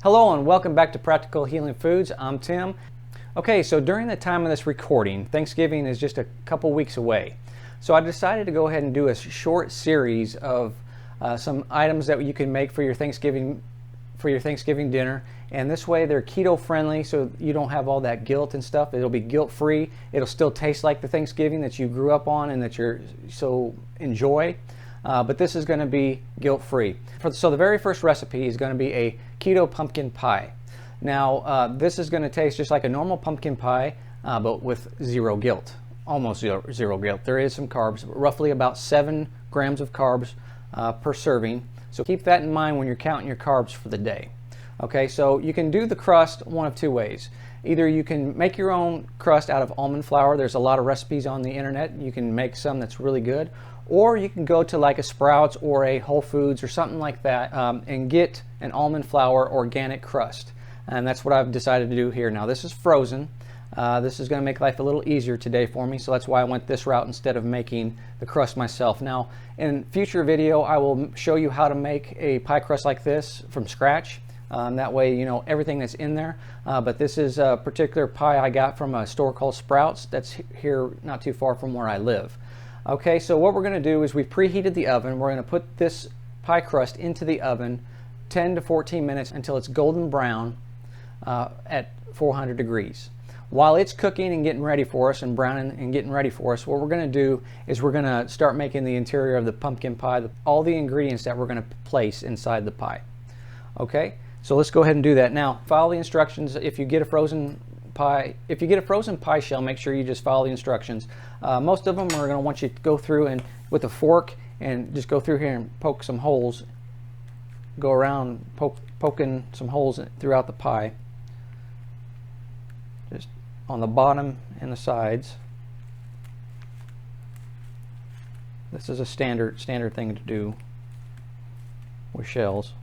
Hello and welcome back to Practical Healing Foods. I'm Tim. Okay, so during the time of this recording, Thanksgiving is just a couple weeks away. So I decided to go ahead and do a short series of some items that you can make for your Thanksgiving dinner. And this way they're keto friendly, so you don't have all that guilt and stuff. It'll be guilt free. It'll still taste like the Thanksgiving that you grew up on and that you're so enjoy. But this is going to be guilt-free. So the very first recipe is going to be a keto pumpkin pie. Now this is going to taste just like a normal pumpkin pie, but with zero guilt, almost zero guilt. There is some carbs, roughly about 7 grams of carbs per serving. So keep that in mind when you're counting your carbs for the day. Okay, so you can do the crust one of two ways. Either you can make your own crust out of almond flour. There's a lot of recipes on the internet. You can make some that's really good. Or you can go to like a Sprouts or a Whole Foods or something like that and get an almond flour organic crust. And that's what I've decided to do here. Now this is frozen. This is going to make life a little easier today for me, so that's why I went this route instead of making the crust myself. Now in future video I will show you how to make a pie crust like this from scratch. That way you know everything that's in there. But this is a particular pie I got from a store called Sprouts that's here not too far from where I live. Okay, so what we're going to do is we've preheated the oven. We're going to put this pie crust into the oven 10 to 14 minutes until it's golden brown at 400 degrees. While it's cooking and getting ready for us and browning and getting ready for us, what we're going to do is we're going to start making the interior of the pumpkin pie, all the ingredients that we're going to place inside the pie. Okay, so let's go ahead and do that. Now, follow the instructions. If you get a frozen pie shell, make sure you just follow the instructions. Most of them are going to want you to go through and with a fork and just go through here and poke some holes. Go around poking some holes throughout the pie, just on the bottom and the sides. This is a standard thing to do with shells.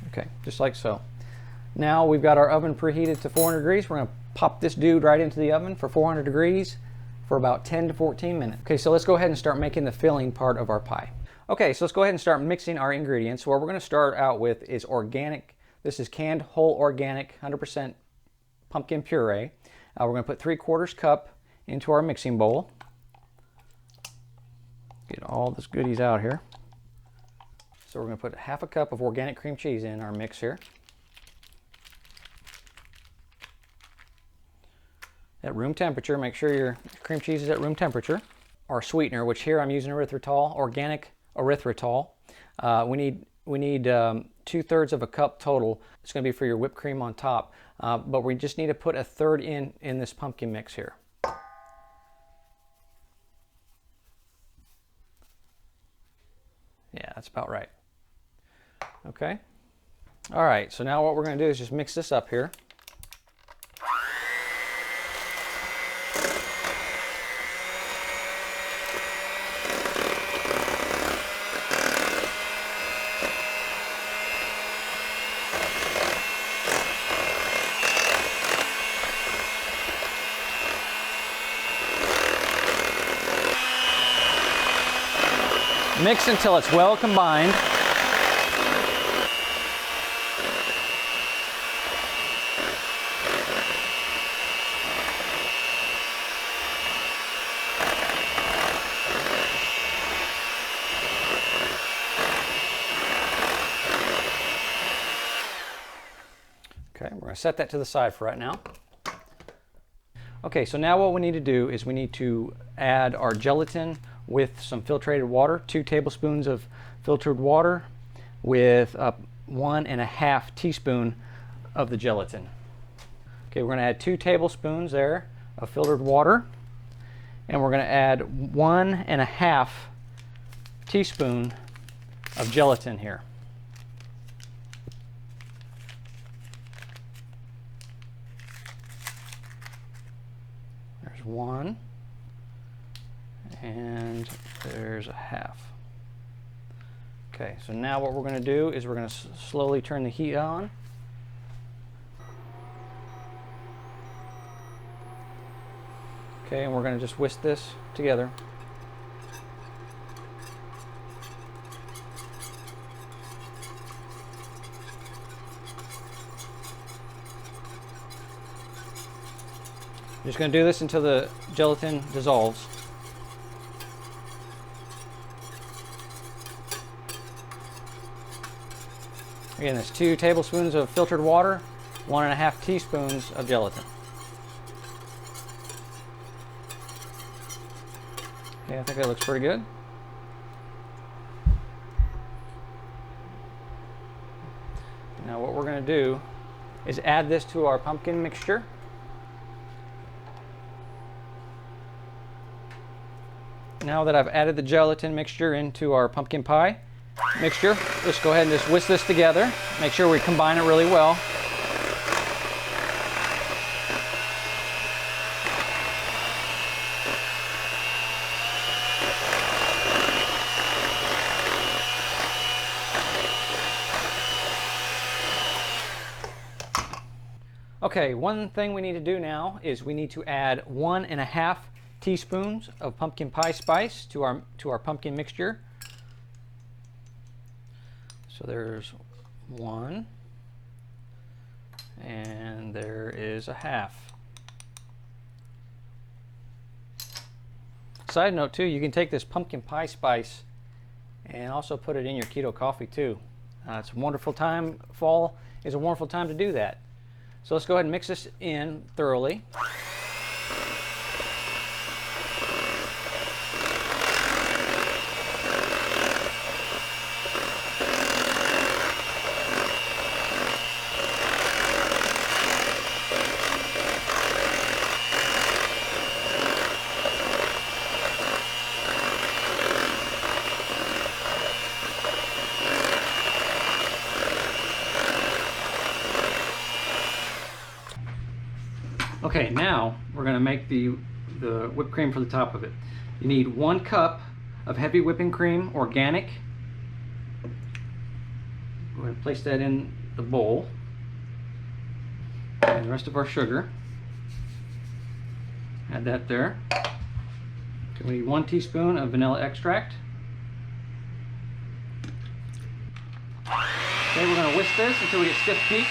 Okay, just like so. Now we've got our oven preheated to 400 degrees. We're going to pop this dude right into the oven for 400 degrees for about 10 to 14 minutes. Okay, so let's go ahead and start making the filling part of our pie. Okay, so let's go ahead and start mixing our ingredients. What we're going to start out with is organic. This is canned whole organic 100% pumpkin puree. We're going to put 3/4 cup into our mixing bowl. Get all this goodies out here. So we're going to put 1/2 cup of organic cream cheese in our mix here. At room temperature, make sure your cream cheese is at room temperature. Our sweetener, which here I'm using erythritol, organic erythritol. We need 2/3 of a cup total. It's going to be for your whipped cream on top, but we just need to put 1/3 in this pumpkin mix here. Yeah, that's about right. Okay. All right, so now what we're going to do is just mix this up here. Mix until it's well combined. Okay, we're going to set that to the side for right now. Okay, so now what we need to do is we need to add our gelatin with some filtrated water, 2 tablespoons of filtered water with 1.5 teaspoon of the gelatin. Okay, we're going to add 2 tablespoons there of filtered water, and we're going to add 1.5 teaspoon of gelatin here. There's 1. And there's 1/2. Okay, so now what we're going to do is we're going to slowly turn the heat on. Okay, and we're going to just whisk this together. I'm just going to do this until the gelatin dissolves. Again, that's 2 tablespoons of filtered water, 1.5 teaspoons of gelatin. Okay, I think that looks pretty good. Now what we're going to do is add this to our pumpkin mixture. Now that I've added the gelatin mixture into our pumpkin pie mixture, let's go ahead and just whisk this together. Make sure we combine it really well. Okay, one thing we need to do now is we need to add 1.5 teaspoons of pumpkin pie spice to our pumpkin mixture. So there's 1, and there is 1/2. Side note too, you can take this pumpkin pie spice and also put it in your keto coffee too. It's a wonderful time. Fall is a wonderful time to do that. So let's go ahead and mix this in thoroughly. Okay, now we're going to make the whipped cream for the top of it. You need 1 cup of heavy whipping cream, organic. Go ahead and place that in the bowl. And the rest of our sugar. Add that there. We need 1 teaspoon of vanilla extract. Okay, we're going to whisk this until we get stiff peaks.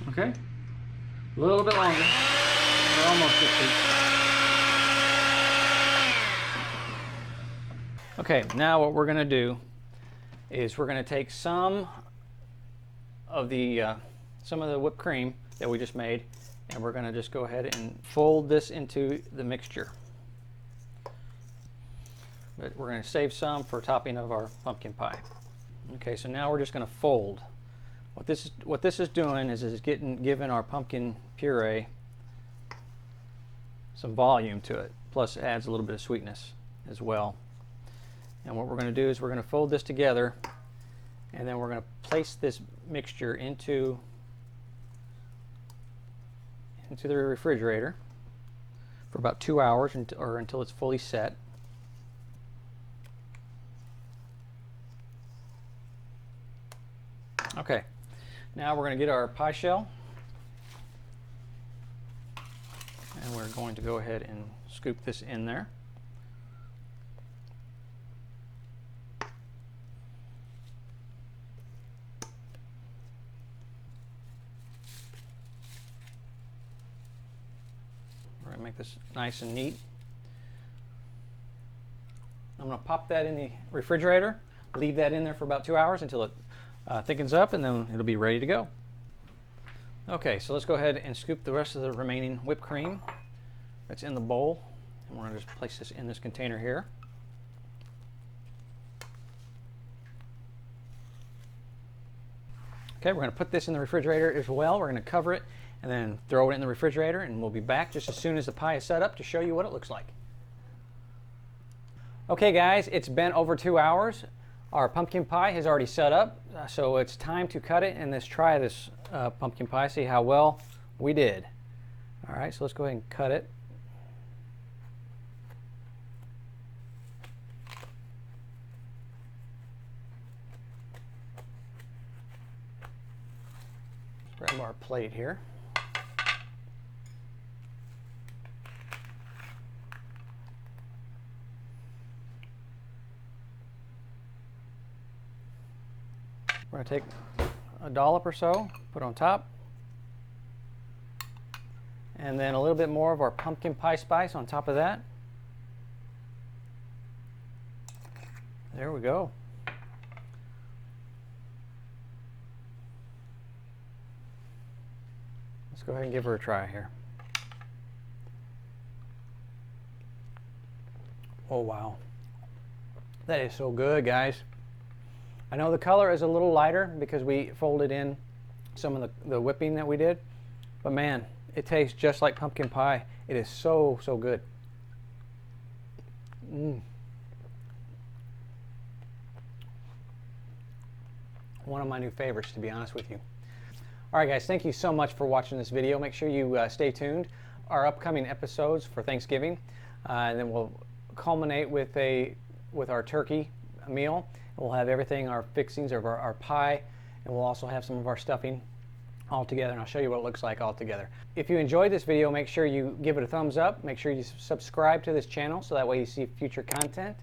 Okay, a little bit longer. We're almost at peak. Okay, now what we're going to do is we're going to take some of the whipped cream that we just made, and we're going to just go ahead and fold this into the mixture. But we're going to save some for topping of our pumpkin pie. Okay, so now we're just going to fold. What this is doing is giving our pumpkin puree some volume to it, plus it adds a little bit of sweetness as well. And what we're going to do is we're going to fold this together, and then we're going to place this mixture into the refrigerator for about 2 hours or until it's fully set. Okay. Now we're going to get our pie shell, and we're going to go ahead and scoop this in there. We're going to make this nice and neat. I'm going to pop that in the refrigerator, leave that in there for about 2 hours until it thickens up, and then it'll be ready to go. Okay, so let's go ahead and scoop the rest of the remaining whipped cream that's in the bowl, and we're going to just place this in this container here. Okay, we're going to put this in the refrigerator as well. We're going to cover it and then throw it in the refrigerator, and we'll be back just as soon as the pie is set up to show you what it looks like. Okay guys, it's been over 2 hours. Our pumpkin pie has already set up, so it's time to cut it and let's try this pumpkin pie, see how well we did. All right, so let's go ahead and cut it. Grab our plate here. We're going to take a dollop or so, put on top, and then a little bit more of our pumpkin pie spice on top of that. There we go. Let's go ahead and give her a try here. Oh wow, that is so good, guys. I know the color is a little lighter because we folded in some of the whipping that we did, but man, it tastes just like pumpkin pie. It is so good. One of my new favorites, to be honest with you. All right, guys, thank you so much for watching this video. Make sure you stay tuned. Our upcoming episodes for Thanksgiving, and then we'll culminate with our turkey meal. We'll have everything, our fixings of our pie, and we'll also have some of our stuffing all together, and I'll show you what it looks like all together. If you enjoyed this video, make sure you give it a thumbs up. Make sure you subscribe to this channel so that way you see future content.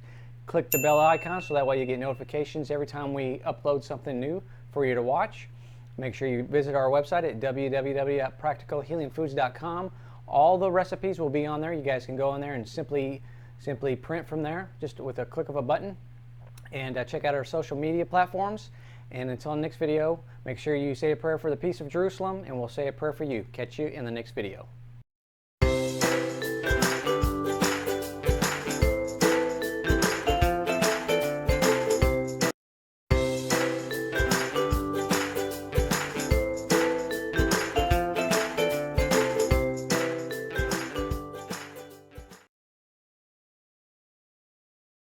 Click the bell icon so that way you get notifications every time we upload something new for you to watch. Make sure you visit our website at www.practicalhealingfoods.com. All the recipes will be on there. You guys can go in there and simply print from there just with a click of a button. And check out our social media platforms. And until the next video, make sure you say a prayer for the peace of Jerusalem, and we'll say a prayer for you. Catch you in the next video.